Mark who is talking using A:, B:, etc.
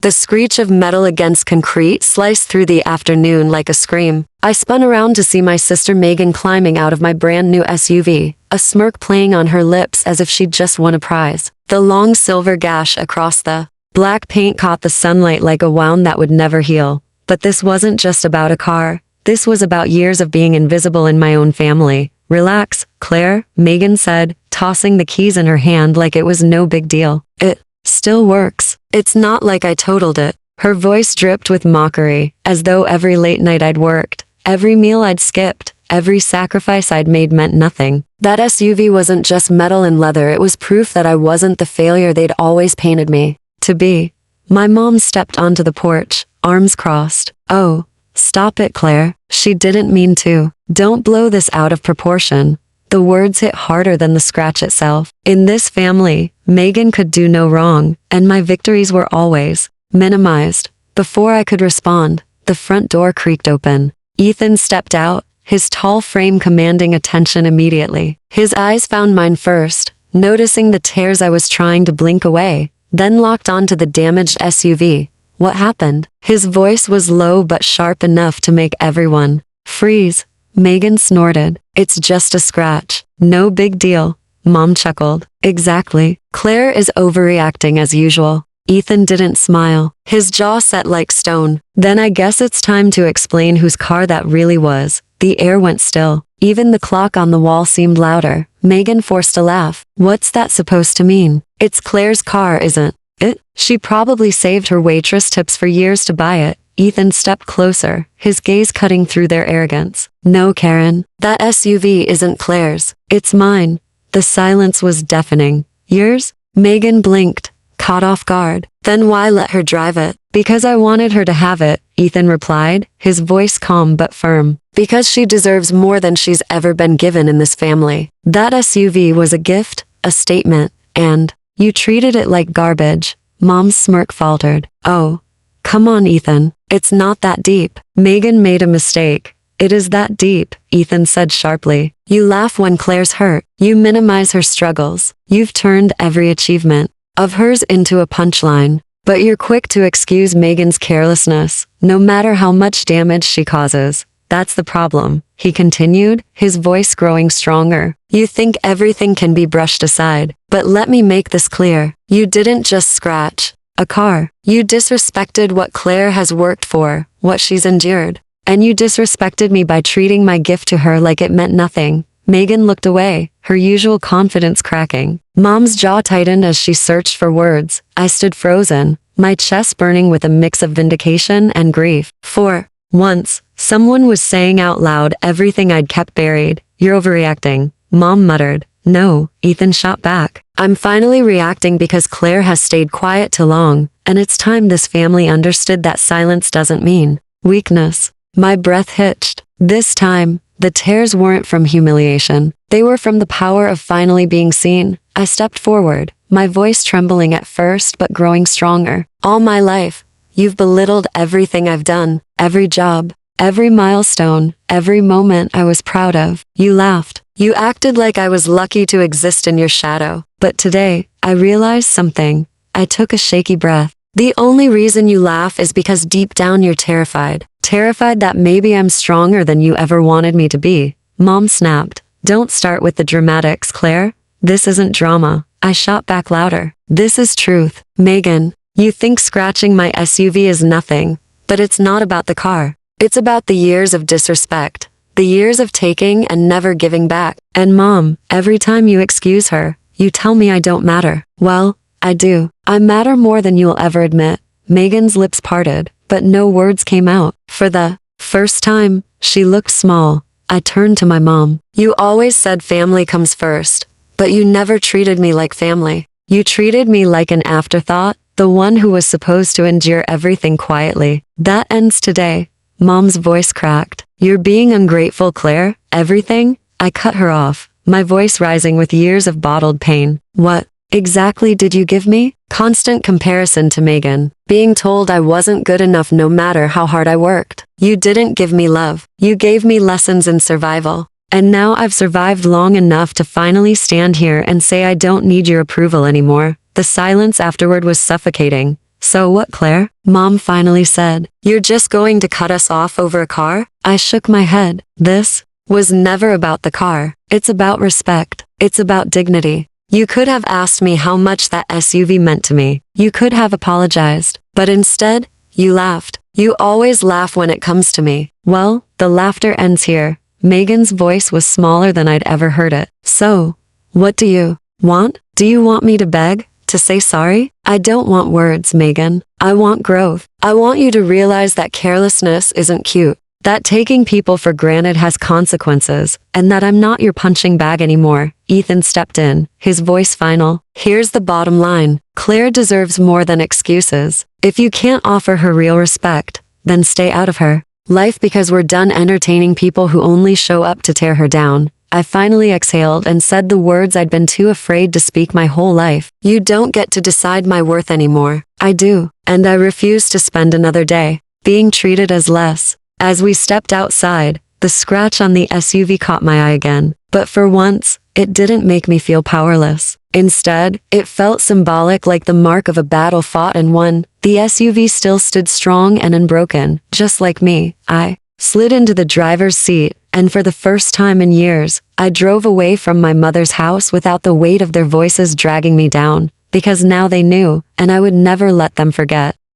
A: The screech of metal against concrete sliced through the afternoon like a scream. I spun around to see my sister Megan climbing out of my brand new SUV, a smirk playing on her lips as if she'd just won a prize. The long silver gash across the black paint caught the sunlight like a wound that would never heal. But this wasn't just about a car. This was about years of being invisible in my own family. Relax, Claire, Megan said, tossing the keys in her hand like it was no big deal. It still works. It's not like I totaled it. Her voice dripped with mockery, as though every late night I'd worked, every meal I'd skipped, every sacrifice I'd made meant nothing. That SUV wasn't just metal and leather, it was proof that I wasn't the failure they'd always painted me to be. My mom stepped onto the porch, arms crossed. Oh, stop it, Claire. She didn't mean to. Don't blow this out of proportion. The words hit harder than the scratch itself. In this family, Megan could do no wrong, and my victories were always minimized. Before I could respond, the front door creaked open. Ethan stepped out, his tall frame commanding attention immediately. His eyes found mine first, noticing the tears I was trying to blink away, then locked onto the damaged SUV. What happened? His voice was low but sharp enough to make everyone freeze. Megan snorted. It's just a scratch. No big deal. Mom chuckled. Exactly. Claire is overreacting as usual. Ethan didn't smile. His jaw set like stone. Then I guess it's time to explain whose car that really was. The air went still. Even the clock on the wall seemed louder. Megan forced a laugh. What's that supposed to mean? It's Claire's car, isn't it? She probably saved her waitress tips for years to buy it. Ethan stepped closer, his gaze cutting through their arrogance. No, Karen. That SUV isn't Claire's. It's mine. The silence was deafening. Yours? Megan blinked, caught off guard. Then why let her drive it? Because I wanted her to have it, Ethan replied, his voice calm but firm. Because she deserves more than she's ever been given in this family. That SUV was a gift, a statement, and you treated it like garbage. Mom's smirk faltered. Oh. Come on, Ethan. It's not that deep. Megan made a mistake. It is that deep, Ethan said sharply. You laugh when Claire's hurt. You minimize her struggles. You've turned every achievement of hers into a punchline. But you're quick to excuse Megan's carelessness, no matter how much damage she causes. That's the problem, he continued, his voice growing stronger. You think everything can be brushed aside. But let me make this clear. You didn't just scratch a car. You disrespected what Claire has worked for, what she's endured. And you disrespected me by treating my gift to her like it meant nothing. Megan looked away, her usual confidence cracking. Mom's jaw tightened as she searched for words. I stood frozen, my chest burning with a mix of vindication and grief. For once, someone was saying out loud everything I'd kept buried. You're overreacting, Mom muttered. No, Ethan shot back. I'm finally reacting because Claire has stayed quiet too long, and it's time this family understood that silence doesn't mean weakness. My breath hitched. This time, the tears weren't from humiliation. They were from the power of finally being seen. I stepped forward, my voice trembling at first but growing stronger. All my life, you've belittled everything I've done, every job, every milestone, every moment I was proud of. You laughed. You acted like I was lucky to exist in your shadow. But today, I realized something. I took a shaky breath. The only reason you laugh is because deep down you're terrified. Terrified that maybe I'm stronger than you ever wanted me to be. Mom snapped. Don't start with the dramatics, Claire. This isn't drama. I shot back louder. This is truth. Megan, you think scratching my SUV is nothing, but it's not about the car. It's about the years of disrespect. The years of taking and never giving back. And Mom, every time you excuse her, you tell me I don't matter. Well, I do. I matter more than you'll ever admit. Megan's lips parted, but no words came out. For the first time, she looked small. I turned to my mom. You always said family comes first, but you never treated me like family. You treated me like an afterthought, the one who was supposed to endure everything quietly. That ends today. Mom's voice cracked. You're being ungrateful, Claire. Everything? I cut her off, my voice rising with years of bottled pain. What exactly did you give me? Constant comparison to Megan. Being told I wasn't good enough no matter how hard I worked. You didn't give me love. You gave me lessons in survival. And now I've survived long enough to finally stand here and say I don't need your approval anymore. The silence afterward was suffocating. "So what, Claire?" Mom finally said. "You're just going to cut us off over a car?" I shook my head. This was never about the car. It's about respect. It's about dignity. You could have asked me how much that SUV meant to me. You could have apologized. But instead, you laughed. You always laugh when it comes to me. Well, the laughter ends here. Megan's voice was smaller than I'd ever heard it. "So, what do you want? Do you want me to beg? To say sorry?" "I don't want words, Megan. I want growth. I want you to realize that carelessness isn't cute. That taking people for granted has consequences, and that I'm not your punching bag anymore." Ethan stepped in, his voice final. "Here's the bottom line. Claire deserves more than excuses. If you can't offer her real respect, then stay out of her life because we're done entertaining people who only show up to tear her down." I finally exhaled and said the words I'd been too afraid to speak my whole life. "You don't get to decide my worth anymore. I do, and I refuse to spend another day being treated as less." As we stepped outside, the scratch on the SUV caught my eye again. But for once, it didn't make me feel powerless. Instead, it felt symbolic, like the mark of a battle fought and won. The SUV still stood strong and unbroken, just like me. I slid into the driver's seat, and for the first time in years, I drove away from my mother's house without the weight of their voices dragging me down, because now they knew, and I would never let them forget.